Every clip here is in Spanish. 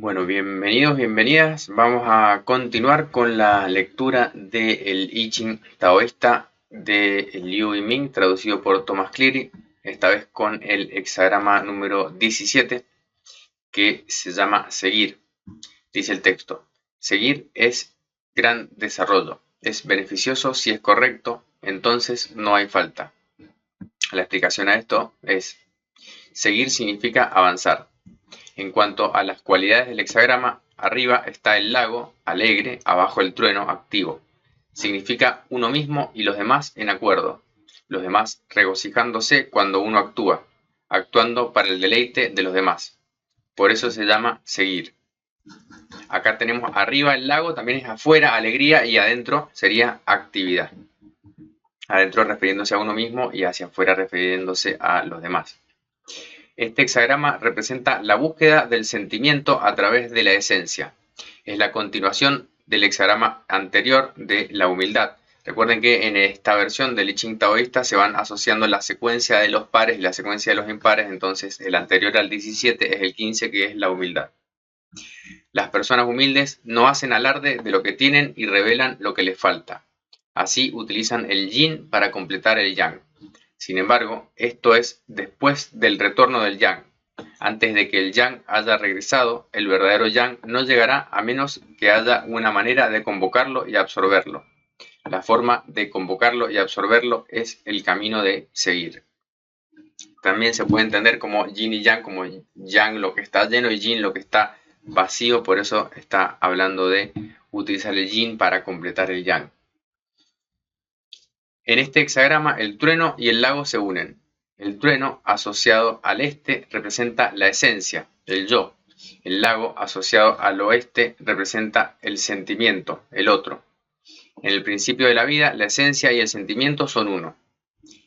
Bueno, bienvenidos, bienvenidas. Vamos a continuar con la lectura del I Ching taoísta de Liu Yiming, traducido por Thomas Cleary, esta vez con el hexagrama número 17, que se llama seguir. Dice el texto: seguir es gran desarrollo, es beneficioso si es correcto, entonces no hay falta. La explicación a esto es: seguir significa avanzar. En cuanto a las cualidades del hexagrama, arriba está el lago, alegre, abajo el trueno, activo. Significa uno mismo y los demás en acuerdo, los demás regocijándose cuando uno actúa, actuando para el deleite de los demás. Por eso se llama seguir. Acá tenemos arriba el lago, también es afuera, alegría, y adentro sería actividad. Adentro refiriéndose a uno mismo y hacia afuera refiriéndose a los demás. Este hexagrama representa la búsqueda del sentimiento a través de la esencia. Es la continuación del hexagrama anterior de la humildad. Recuerden que en esta versión del I Ching taoísta se van asociando la secuencia de los pares y la secuencia de los impares, entonces el anterior al 17 es el 15, que es la humildad. Las personas humildes no hacen alarde de lo que tienen y revelan lo que les falta. Así utilizan el yin para completar el yang. Sin embargo, esto es después del retorno del yang. Antes de que el yang haya regresado, el verdadero yang no llegará a menos que haya una manera de convocarlo y absorberlo. La forma de convocarlo y absorberlo es el camino de seguir. También se puede entender como yin y yang, como yang lo que está lleno y yin lo que está vacío, por eso está hablando de utilizar el yin para completar el yang. En este hexagrama el trueno y el lago se unen. El trueno asociado al este representa la esencia, el yo. El lago asociado al oeste representa el sentimiento, el otro. En el principio de la vida, la esencia y el sentimiento son uno.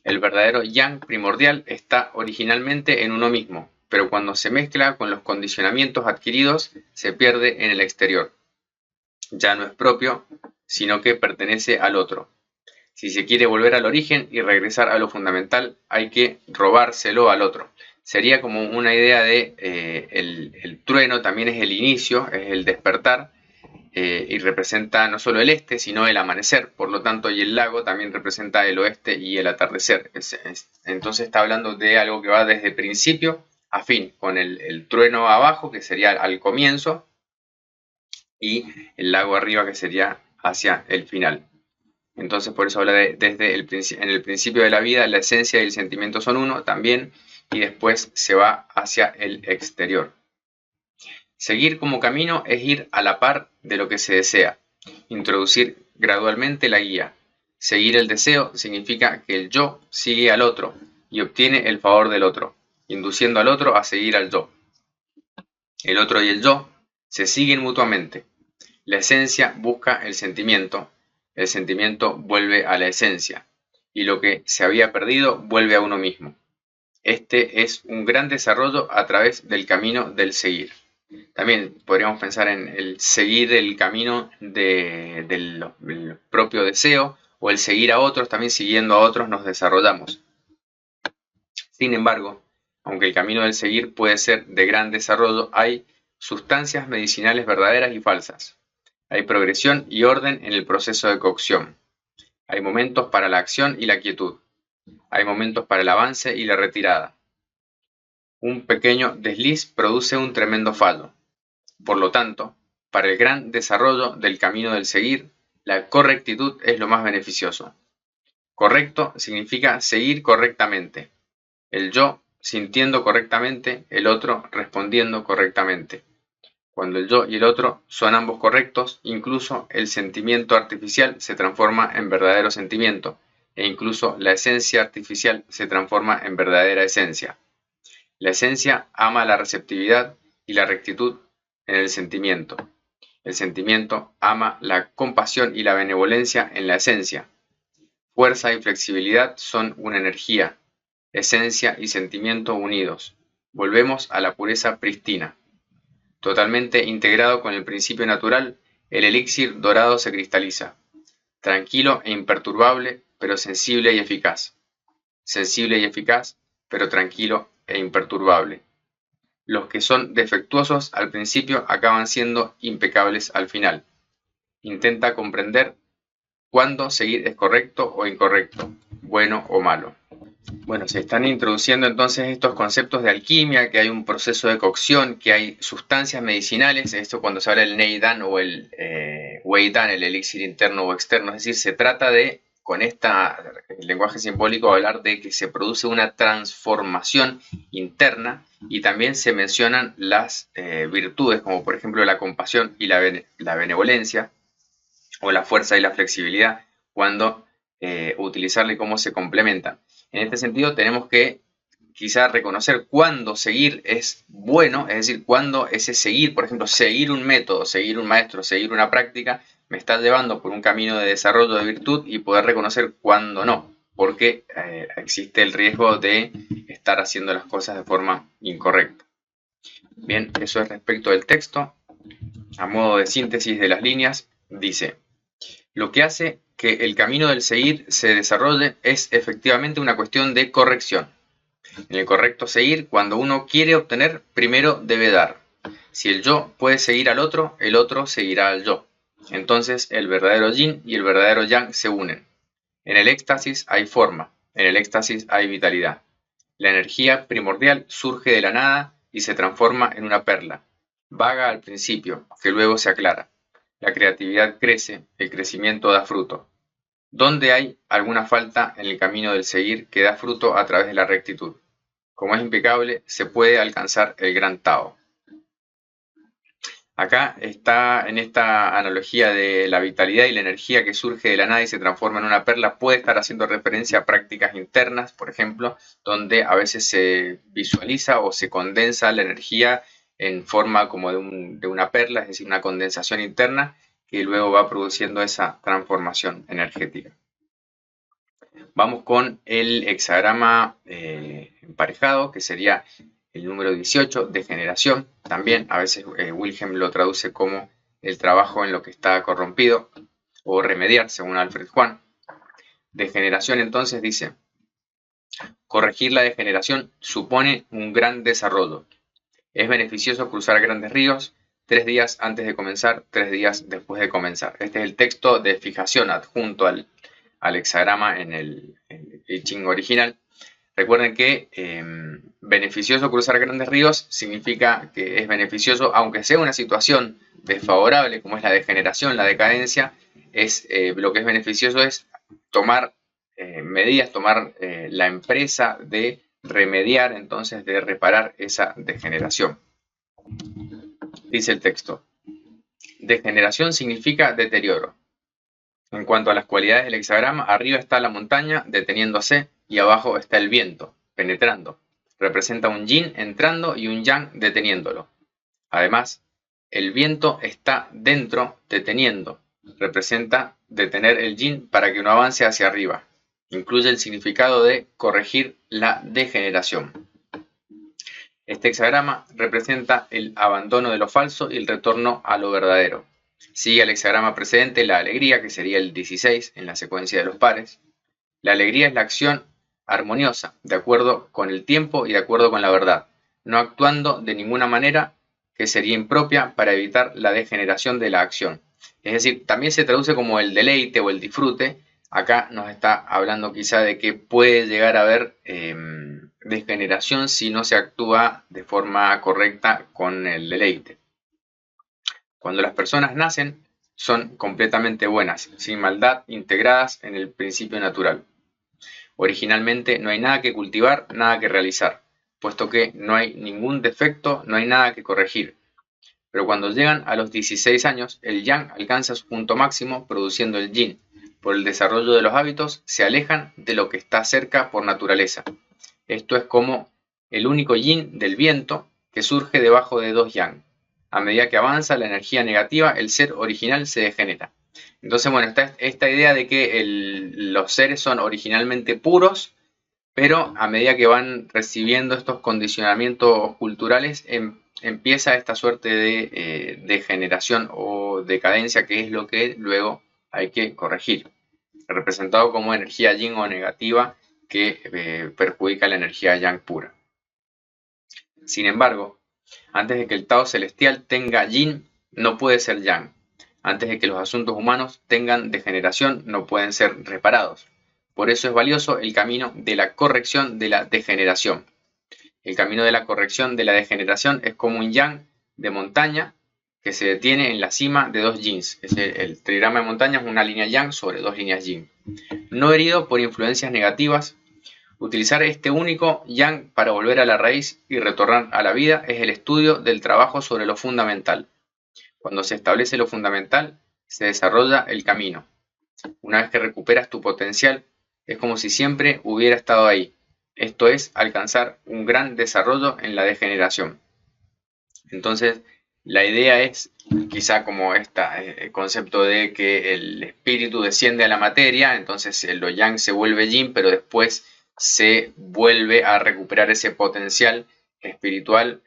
El verdadero yang primordial está originalmente en uno mismo, pero cuando se mezcla con los condicionamientos adquiridos, se pierde en el exterior. Ya no es propio, sino que pertenece al otro. Si se quiere volver al origen y regresar a lo fundamental, hay que robárselo al otro. Sería como una idea de el trueno también es el inicio, es el despertar, y representa no solo el este, sino el amanecer. Por lo tanto, y el lago también representa el oeste y el atardecer. Entonces está hablando de algo que va desde principio a fin, con el trueno abajo, que sería al comienzo, y el lago arriba, que sería hacia el final. Entonces por eso habla de desde en el principio de la vida la esencia y el sentimiento son uno también, y después se va hacia el exterior. Seguir como camino es ir a la par de lo que se desea, introducir gradualmente la guía. Seguir el deseo significa que el yo sigue al otro y obtiene el favor del otro, induciendo al otro a seguir al yo. El otro y el yo se siguen mutuamente. La esencia busca el sentimiento vuelve a la esencia, y lo que se había perdido vuelve a uno mismo. Este es un gran desarrollo a través del camino del seguir. También podríamos pensar en el seguir el camino del propio deseo, o el seguir a otros, también siguiendo a otros nos desarrollamos. Sin embargo, aunque el camino del seguir puede ser de gran desarrollo, hay sustancias medicinales verdaderas y falsas. Hay progresión y orden en el proceso de cocción. Hay momentos para la acción y la quietud. Hay momentos para el avance y la retirada. Un pequeño desliz produce un tremendo fallo. Por lo tanto, para el gran desarrollo del camino del seguir, la correctitud es lo más beneficioso. Correcto significa seguir correctamente. El yo sintiendo correctamente, el otro respondiendo correctamente. Cuando el yo y el otro son ambos correctos, incluso el sentimiento artificial se transforma en verdadero sentimiento, e incluso la esencia artificial se transforma en verdadera esencia. La esencia ama la receptividad y la rectitud en el sentimiento. El sentimiento ama la compasión y la benevolencia en la esencia. Fuerza y flexibilidad son una energía, esencia y sentimiento unidos. Volvemos a la pureza pristina. Totalmente integrado con el principio natural, el elixir dorado se cristaliza. Tranquilo e imperturbable, pero sensible y eficaz. Sensible y eficaz, pero tranquilo e imperturbable. Los que son defectuosos al principio acaban siendo impecables al final. Intenta comprender cuándo seguir es correcto o incorrecto, bueno o malo. Bueno, se están introduciendo entonces estos conceptos de alquimia, que hay un proceso de cocción, que hay sustancias medicinales, esto cuando se habla del Neidan o el Weidan, el elixir interno o externo, es decir, se trata de, con el lenguaje simbólico, hablar de que se produce una transformación interna y también se mencionan las virtudes, como por ejemplo la compasión y la benevolencia, o la fuerza y la flexibilidad, cuando utilizarla y cómo se complementan. En este sentido tenemos que quizá reconocer cuándo seguir es bueno, es decir, cuándo ese seguir, por ejemplo, seguir un método, seguir un maestro, seguir una práctica, me está llevando por un camino de desarrollo de virtud, y poder reconocer cuándo no, porque existe el riesgo de estar haciendo las cosas de forma incorrecta. Bien, eso es respecto del texto. A modo de síntesis de las líneas, dice: lo que hace que el camino del seguir se desarrolle es efectivamente una cuestión de corrección. En el correcto seguir, cuando uno quiere obtener, primero debe dar. Si el yo puede seguir al otro, el otro seguirá al yo. Entonces el verdadero yin y el verdadero yang se unen. En el éxtasis hay forma, en el éxtasis hay vitalidad. La energía primordial surge de la nada y se transforma en una perla, vaga al principio, que luego se aclara. La creatividad crece, el crecimiento da fruto. ¿Dónde hay alguna falta en el camino del seguir que da fruto a través de la rectitud? Como es impecable, se puede alcanzar el gran Tao. Acá está, en esta analogía de la vitalidad y la energía que surge de la nada y se transforma en una perla, puede estar haciendo referencia a prácticas internas, por ejemplo, donde a veces se visualiza o se condensa la energía en forma como de una perla, es decir, una condensación interna que luego va produciendo esa transformación energética. Vamos con el hexagrama emparejado, que sería el número 18, degeneración. También a veces Wilhelm lo traduce como el trabajo en lo que está corrompido, o remediar, según Alfred Juan. Degeneración, entonces, dice: corregir la degeneración supone un gran desarrollo. Es beneficioso cruzar grandes ríos 3 días antes de comenzar, 3 días después de comenzar. Este es el texto de fijación adjunto al hexagrama en el I Ching original. Recuerden que beneficioso cruzar grandes ríos significa que es beneficioso, aunque sea una situación desfavorable, como es la degeneración, la decadencia, lo que es beneficioso es tomar medidas, tomar la empresa de remediar, entonces de reparar esa degeneración. Dice el texto: degeneración significa deterioro. En cuanto a las cualidades del hexagrama, arriba está la montaña deteniéndose y abajo está el viento penetrando. Representa un yin entrando y un yang deteniéndolo. Además, el viento está dentro deteniendo. Representa detener el yin para que no avance hacia arriba. Incluye el significado de corregir la degeneración. Este hexagrama representa el abandono de lo falso y el retorno a lo verdadero. Sigue al hexagrama precedente la alegría, que sería el 16 en la secuencia de los pares. La alegría es la acción armoniosa, de acuerdo con el tiempo y de acuerdo con la verdad, no actuando de ninguna manera que sería impropia para evitar la degeneración de la acción. Es decir, también se traduce como el deleite o el disfrute. Acá nos está hablando quizá de que puede llegar a haber degeneración si no se actúa de forma correcta con el deleite. Cuando las personas nacen, son completamente buenas, sin maldad, integradas en el principio natural. Originalmente no hay nada que cultivar, nada que realizar, puesto que no hay ningún defecto, no hay nada que corregir. Pero cuando llegan a los 16 años, el yang alcanza su punto máximo, produciendo el yin. Por el desarrollo de los hábitos, se alejan de lo que está cerca por naturaleza. Esto es como el único yin del viento que surge debajo de 2 yang. A medida que avanza la energía negativa, el ser original se degenera. Entonces, bueno, está esta idea de que los seres son originalmente puros, pero a medida que van recibiendo estos condicionamientos culturales, empieza esta suerte de degeneración o decadencia, que es lo que luego hay que corregir, representado como energía yin o negativa que perjudica la energía yang pura. Sin embargo, Antes de que el Tao celestial tenga yin, no puede ser yang. Antes de que los asuntos humanos tengan degeneración, no pueden ser reparados. Por eso es valioso el camino de la corrección de la degeneración. El camino de la corrección de la degeneración es como un yang de montaña que se detiene en la cima de dos yins. El trigrama de montaña es una línea yang sobre dos líneas yin. No herido por influencias negativas, utilizar este único yang para volver a la raíz y retornar a la vida es el estudio del trabajo sobre lo fundamental. Cuando se establece lo fundamental, se desarrolla el camino. Una vez que recuperas tu potencial, es como si siempre hubiera estado ahí. Esto es alcanzar un gran desarrollo en la degeneración. Entonces, la idea es quizá como este concepto de que el espíritu desciende a la materia, entonces lo yang se vuelve yin, pero después se vuelve a recuperar ese potencial espiritual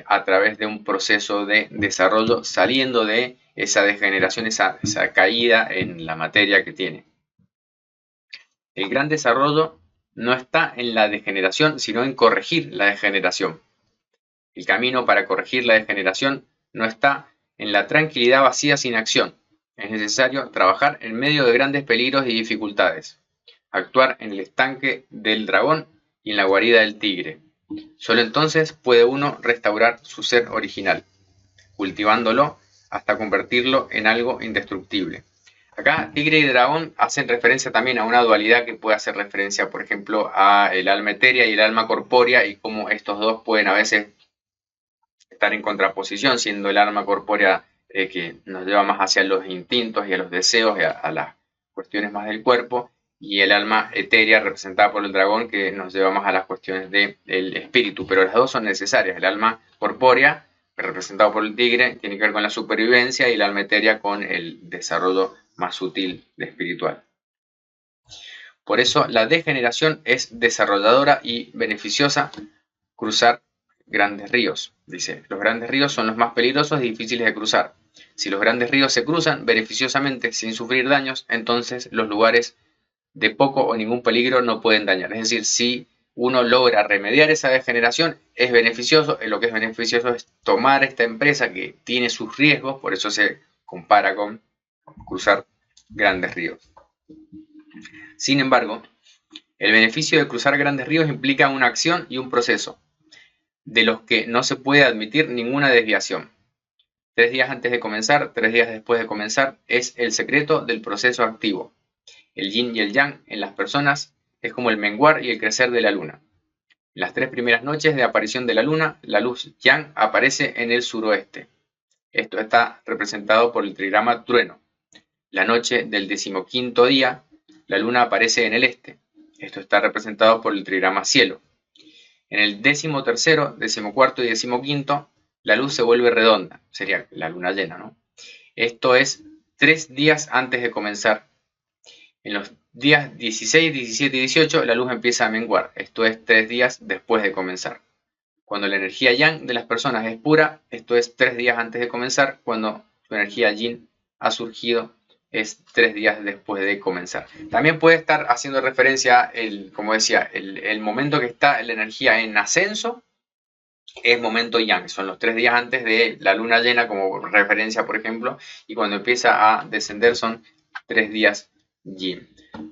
a través de un proceso de desarrollo, saliendo de esa degeneración, esa caída en la materia que tiene. El gran desarrollo no está en la degeneración, sino en corregir la degeneración. El camino para corregir la degeneración no está en la tranquilidad vacía sin acción. Es necesario trabajar en medio de grandes peligros y dificultades, actuar en el estanque del dragón y en la guarida del tigre. Solo entonces puede uno restaurar su ser original, cultivándolo hasta convertirlo en algo indestructible. Acá tigre y dragón hacen referencia también a una dualidad que puede hacer referencia, por ejemplo, a el alma etérea y el alma corpórea y cómo estos dos pueden a veces estar en contraposición, siendo el alma corpórea que nos lleva más hacia los instintos y a los deseos y a las cuestiones más del cuerpo, y el alma etérea representada por el dragón que nos lleva más a las cuestiones del espíritu, pero las dos son necesarias. El alma corpórea, representado por el tigre, tiene que ver con la supervivencia, y el alma etérea con el desarrollo más sutil de espiritual. Por eso la degeneración es desarrolladora y beneficiosa. Cruzar grandes ríos. Dice, los grandes ríos son los más peligrosos y difíciles de cruzar. Si los grandes ríos se cruzan beneficiosamente sin sufrir daños, entonces los lugares de poco o ningún peligro no pueden dañar. Es decir, si uno logra remediar esa degeneración, es beneficioso. Lo que es beneficioso es tomar esta empresa que tiene sus riesgos, por eso se compara con cruzar grandes ríos. Sin embargo, el beneficio de cruzar grandes ríos implica una acción y un proceso, de los que no se puede admitir ninguna desviación. 3 días antes de comenzar, 3 días después de comenzar, es el secreto del proceso activo. El yin y el yang en las personas es como el menguar y el crecer de la luna. En las 3 primeras noches de aparición de la luna, la luz yang aparece en el suroeste. Esto está representado por el trigrama trueno. La noche del 15º día, la luna aparece en el este. Esto está representado por el trigrama cielo. En el 13º, 14º y 15º, la luz se vuelve redonda, sería la luna llena, ¿no? Esto es 3 días antes de comenzar. En los días 16, 17 y 18, la luz empieza a menguar, esto es 3 días después de comenzar. Cuando la energía yang de las personas es pura, esto es 3 días antes de comenzar. Cuando su energía yin ha surgido, es 3 días después de comenzar. También puede estar haciendo referencia, como decía, el momento que está la energía en ascenso es momento yang, son los 3 días antes de la luna llena como referencia, por ejemplo, y cuando empieza a descender son 3 días yin.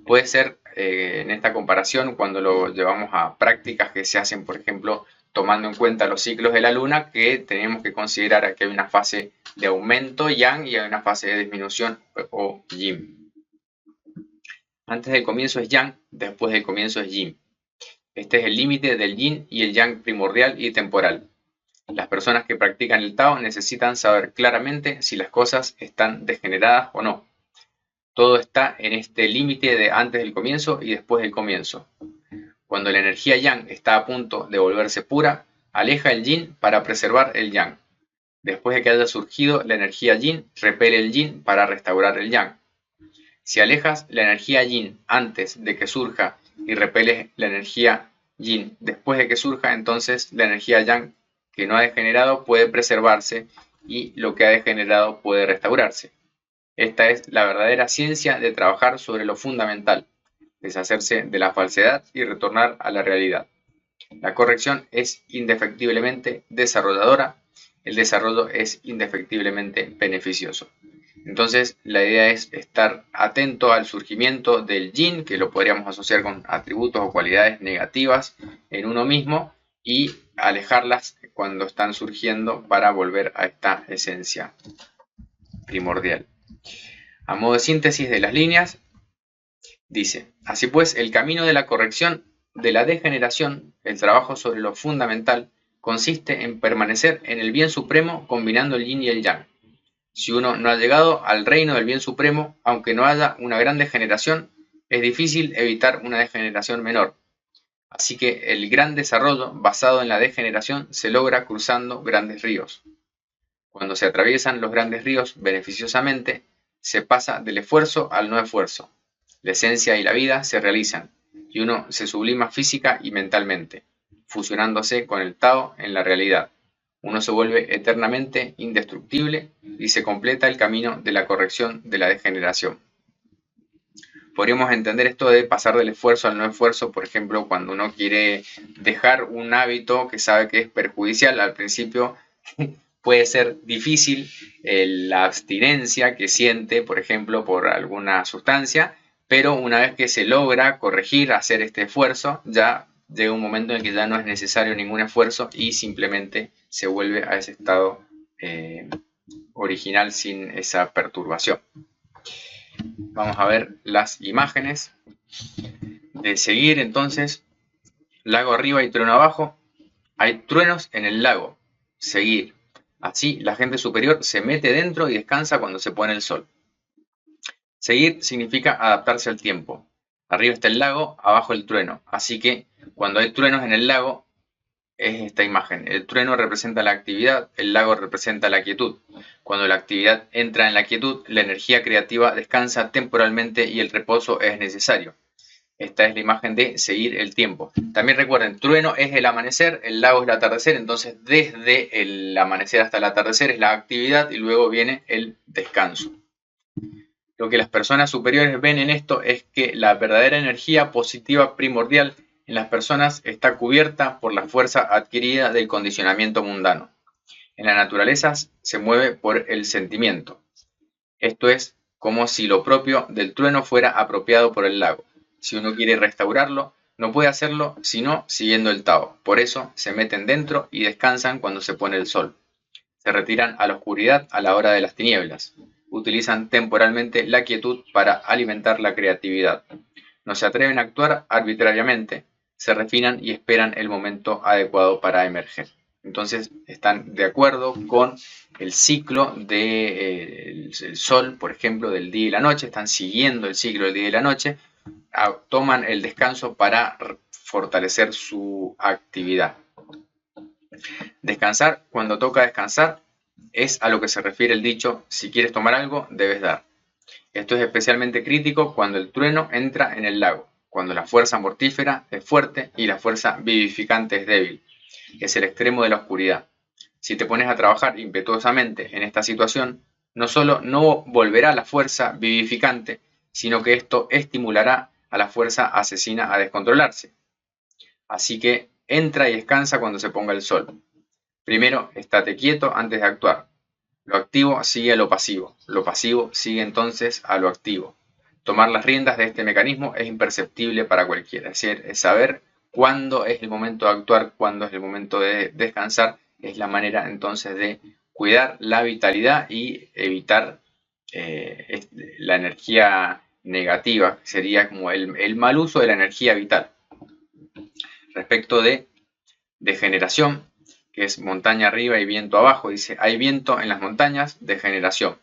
Puede ser en esta comparación, cuando lo llevamos a prácticas que se hacen, por ejemplo, tomando en cuenta los ciclos de la luna, que tenemos que considerar que hay una fase de aumento yang y hay una fase de disminución o yin. Antes del comienzo es yang, después del comienzo es yin. Este es el límite del yin y el yang primordial y temporal. Las personas que practican el Tao necesitan saber claramente si las cosas están degeneradas o no. Todo está en este límite de antes del comienzo y después del comienzo. Cuando la energía yang está a punto de volverse pura, aleja el yin para preservar el yang. Después de que haya surgido la energía yin, repele el yin para restaurar el yang. Si alejas la energía yin antes de que surja y repeles la energía yin después de que surja, entonces la energía yang que no ha degenerado puede preservarse y lo que ha degenerado puede restaurarse. Esta es la verdadera ciencia de trabajar sobre lo fundamental, deshacerse de la falsedad y retornar a la realidad. La corrección es indefectiblemente desarrolladora, el desarrollo es indefectiblemente beneficioso. Entonces, la idea es estar atento al surgimiento del yin, que lo podríamos asociar con atributos o cualidades negativas en uno mismo, y alejarlas cuando están surgiendo para volver a esta esencia primordial. A modo de síntesis de las líneas, dice: así pues, el camino de la corrección de la degeneración, el trabajo sobre lo fundamental, consiste en permanecer en el bien supremo combinando el yin y el yang. Si uno no ha llegado al reino del bien supremo, aunque no haya una gran degeneración, es difícil evitar una degeneración menor. Así que el gran desarrollo basado en la degeneración se logra cruzando grandes ríos. Cuando se atraviesan los grandes ríos beneficiosamente, se pasa del esfuerzo al no esfuerzo. La esencia y la vida se realizan, y uno se sublima física y mentalmente, fusionándose con el Tao en la realidad. Uno se vuelve eternamente indestructible y se completa el camino de la corrección de la degeneración. Podríamos entender esto de pasar del esfuerzo al no esfuerzo, por ejemplo, cuando uno quiere dejar un hábito que sabe que es perjudicial. Al principio puede ser difícil la abstinencia que siente, por ejemplo, por alguna sustancia, pero una vez que se logra corregir, hacer este esfuerzo, ya llega un momento en el que ya no es necesario ningún esfuerzo y simplemente se vuelve a ese estado original sin esa perturbación. Vamos a ver las imágenes de seguir. Entonces, lago arriba y trueno abajo. Hay truenos en el lago. Seguir. Así, la gente superior se mete dentro y descansa cuando se pone el sol. Seguir significa adaptarse al tiempo. Arriba está el lago, abajo el trueno. Así que cuando hay truenos en el lago, es esta imagen. El trueno representa la actividad, el lago representa la quietud. Cuando la actividad entra en la quietud, la energía creativa descansa temporalmente y el reposo es necesario. Esta es la imagen de seguir el tiempo. También recuerden, trueno es el amanecer, el lago es el atardecer, entonces desde el amanecer hasta el atardecer es la actividad y luego viene el descanso. Lo que las personas superiores ven en esto es que la verdadera energía positiva primordial en las personas está cubierta por la fuerza adquirida del condicionamiento mundano. En la naturaleza se mueve por el sentimiento. Esto es como si lo propio del trueno fuera apropiado por el lago. Si uno quiere restaurarlo, no puede hacerlo sino siguiendo el Tao. Por eso se meten dentro y descansan cuando se pone el sol. Se retiran a la oscuridad a la hora de las tinieblas. Utilizan temporalmente la quietud para alimentar la creatividad. No se atreven a actuar arbitrariamente, se refinan y esperan el momento adecuado para emerger. Entonces están de acuerdo con el ciclo del sol, por ejemplo, del día y la noche, están siguiendo el ciclo del día y la noche, toman el descanso para fortalecer su actividad. Descansar cuando toca descansar es a lo que se refiere el dicho: si quieres tomar algo, debes dar. Esto es especialmente crítico cuando el trueno entra en el lago, cuando la fuerza mortífera es fuerte y la fuerza vivificante es débil. Es el extremo de la oscuridad. Si te pones a trabajar impetuosamente en esta situación, no solo no volverá la fuerza vivificante, sino que esto estimulará a la fuerza asesina a descontrolarse. Así que entra y descansa cuando se ponga el sol. Primero, estate quieto antes de actuar. Lo activo sigue a lo pasivo sigue entonces a lo activo. Tomar las riendas de este mecanismo es imperceptible para cualquiera, es decir, es saber cuándo es el momento de actuar, cuándo es el momento de descansar, es la manera entonces de cuidar la vitalidad y evitar la energía negativa, sería como el mal uso de la energía vital. Respecto de degeneración, que es montaña arriba y viento abajo, dice: hay viento en las montañas, degeneración.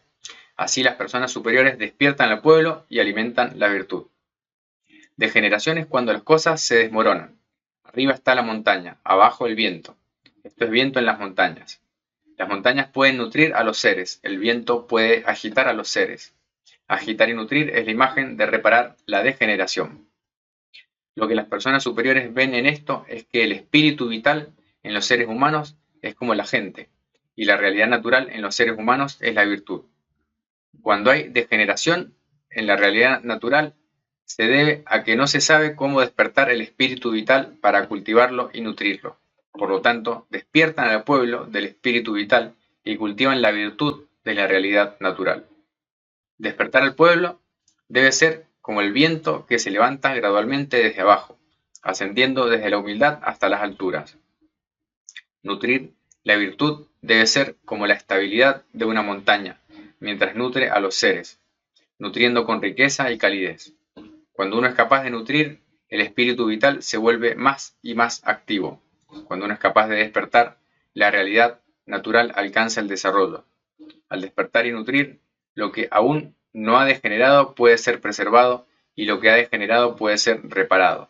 Así las personas superiores despiertan al pueblo y alimentan la virtud. Degeneración es cuando las cosas se desmoronan. Arriba está la montaña, abajo el viento. Esto es viento en las montañas. Las montañas pueden nutrir a los seres, el viento puede agitar a los seres. Agitar y nutrir es la imagen de reparar la degeneración. Lo que las personas superiores ven en esto es que el espíritu vital en los seres humanos es como la gente, y la realidad natural en los seres humanos es la virtud. Cuando hay degeneración en la realidad natural, se debe a que no se sabe cómo despertar el espíritu vital para cultivarlo y nutrirlo. Por lo tanto, despiertan al pueblo del espíritu vital y cultivan la virtud de la realidad natural. Despertar al pueblo debe ser como el viento que se levanta gradualmente desde abajo, ascendiendo desde la humildad hasta las alturas. Nutrir la virtud debe ser como la estabilidad de una montaña, mientras nutre a los seres, nutriendo con riqueza y calidez. Cuando uno es capaz de nutrir, el espíritu vital se vuelve más y más activo. Cuando uno es capaz de despertar, la realidad natural alcanza el desarrollo. Al despertar y nutrir, lo que aún no ha degenerado puede ser preservado y lo que ha degenerado puede ser reparado.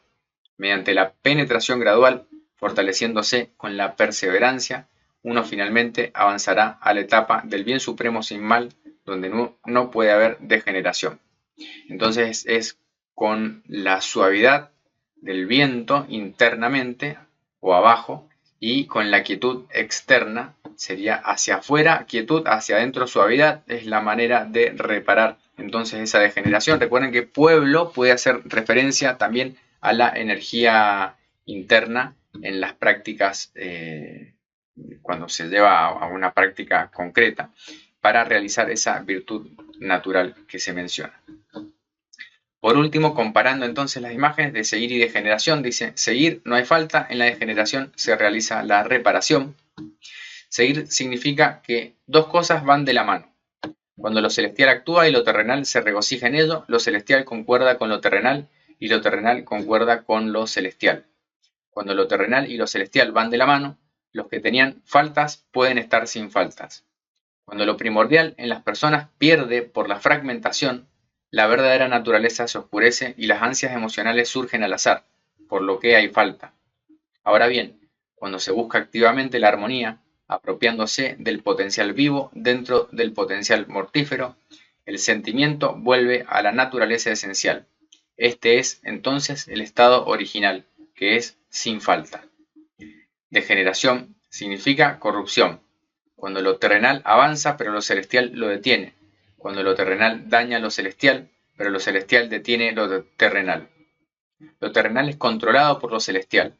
Mediante la penetración gradual, fortaleciéndose con la perseverancia, uno finalmente avanzará a la etapa del bien supremo sin mal, donde no puede haber degeneración. Entonces es con la suavidad del viento internamente o abajo y con la quietud externa, sería hacia afuera quietud, hacia adentro suavidad, es la manera de reparar entonces esa degeneración. Recuerden que pueblo puede hacer referencia también a la energía interna en las prácticas, cuando se lleva a una práctica concreta para realizar esa virtud natural que se menciona. Por último, comparando entonces las imágenes de seguir y degeneración, dice, seguir no hay falta, en la degeneración se realiza la reparación. Seguir significa que dos cosas van de la mano. Cuando lo celestial actúa y lo terrenal se regocija en ello, lo celestial concuerda con lo terrenal y lo terrenal concuerda con lo celestial. Cuando lo terrenal y lo celestial van de la mano, los que tenían faltas pueden estar sin faltas. Cuando lo primordial en las personas pierde por la fragmentación, la verdadera naturaleza se oscurece y las ansias emocionales surgen al azar, por lo que hay falta. Ahora bien, cuando se busca activamente la armonía, apropiándose del potencial vivo dentro del potencial mortífero, el sentimiento vuelve a la naturaleza esencial. Este es entonces el estado original, que es sin falta. Degeneración significa corrupción. Cuando lo terrenal avanza, pero lo celestial lo detiene. Cuando lo terrenal daña lo celestial, pero lo celestial detiene lo terrenal. Lo terrenal es controlado por lo celestial,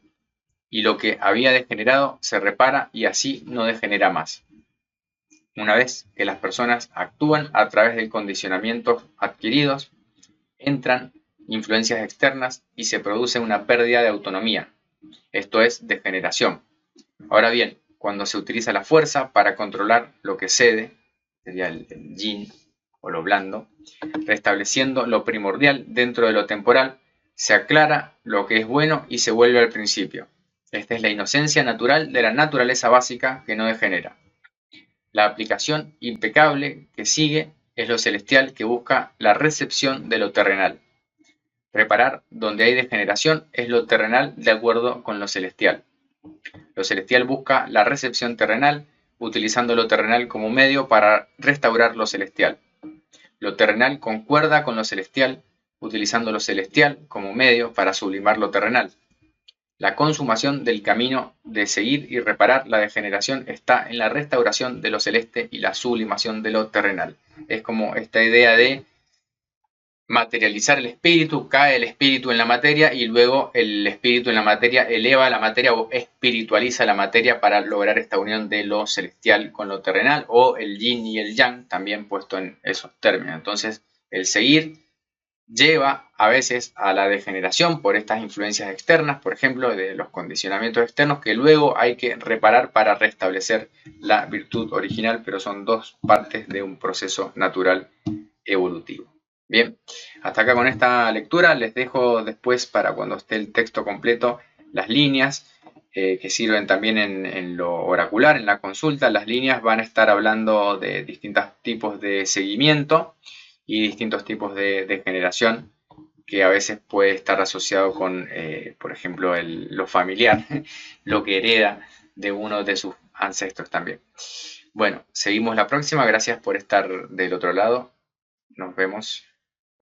y lo que había degenerado se repara y así no degenera más. Una vez que las personas actúan a través de condicionamientos adquiridos, entran influencias externas y se produce una pérdida de autonomía. Esto es degeneración. Ahora bien, cuando se utiliza la fuerza para controlar lo que cede, sería el yin o lo blando, restableciendo lo primordial dentro de lo temporal, se aclara lo que es bueno y se vuelve al principio. Esta es la inocencia natural de la naturaleza básica que no degenera. La aplicación impecable que sigue es lo celestial que busca la recepción de lo terrenal. Reparar donde hay degeneración es lo terrenal de acuerdo con lo celestial. Lo celestial busca la recepción terrenal, utilizando lo terrenal como medio para restaurar lo celestial. Lo terrenal concuerda con lo celestial, utilizando lo celestial como medio para sublimar lo terrenal. La consumación del camino de seguir y reparar la degeneración está en la restauración de lo celeste y la sublimación de lo terrenal. Es como esta idea de materializar el espíritu, cae el espíritu en la materia y luego el espíritu en la materia eleva la materia o espiritualiza la materia para lograr esta unión de lo celestial con lo terrenal, o el yin y el yang también puesto en esos términos. Entonces el seguir lleva a veces a la degeneración por estas influencias externas, por ejemplo, de los condicionamientos externos que luego hay que reparar para restablecer la virtud original, pero son dos partes de un proceso natural evolutivo. Bien, hasta acá con esta lectura. Les dejo después, para cuando esté el texto completo, las líneas que sirven también en lo oracular, en la consulta. Las líneas van a estar hablando de distintos tipos de seguimiento y distintos tipos de generación, que a veces puede estar asociado con, por ejemplo, lo familiar, lo que hereda de uno de sus ancestros también. Bueno, seguimos la próxima. Gracias por estar del otro lado. Nos vemos.